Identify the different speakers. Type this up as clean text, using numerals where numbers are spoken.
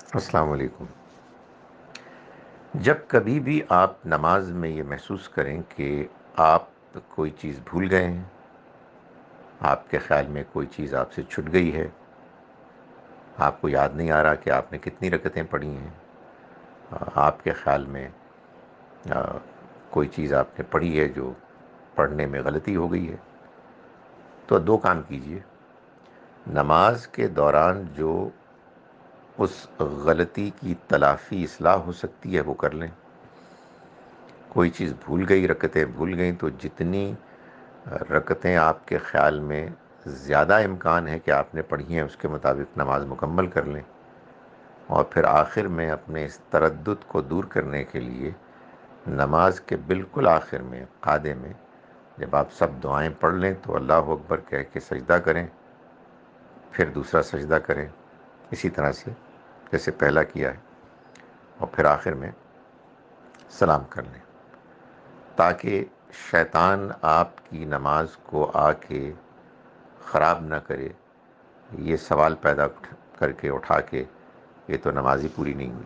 Speaker 1: السلام علیکم۔ جب کبھی بھی آپ نماز میں یہ محسوس کریں کہ آپ کوئی چیز بھول گئے ہیں، آپ کے خیال میں کوئی چیز آپ سے چھٹ گئی ہے، آپ کو یاد نہیں آ رہا کہ آپ نے کتنی رکعتیں پڑھی ہیں، آپ کے خیال میں آ، کوئی چیز آپ نے پڑھی ہے جو پڑھنے میں غلطی ہو گئی ہے، تو دو کام کیجئے۔ نماز کے دوران جو اس غلطی کی تلافی اصلاح ہو سکتی ہے وہ کر لیں۔ کوئی چیز بھول گئی، رکعتیں بھول گئیں، تو جتنی رکعتیں آپ کے خیال میں زیادہ امکان ہے کہ آپ نے پڑھی ہیں اس کے مطابق نماز مکمل کر لیں، اور پھر آخر میں اپنے اس تردد کو دور کرنے کے لیے نماز کے بالکل آخر میں قعدے میں جب آپ سب دعائیں پڑھ لیں تو اللہ اکبر کہہ کے سجدہ کریں، پھر دوسرا سجدہ کریں، اسی طرح سے جیسے پہلا کیا ہے، اور پھر آخر میں سلام کر لیں، تاکہ شیطان آپ کی نماز کو آ کے خراب نہ کرے، یہ سوال پیدا کر کے اٹھا کے یہ تو نماز ہی پوری نہیں ہوئی۔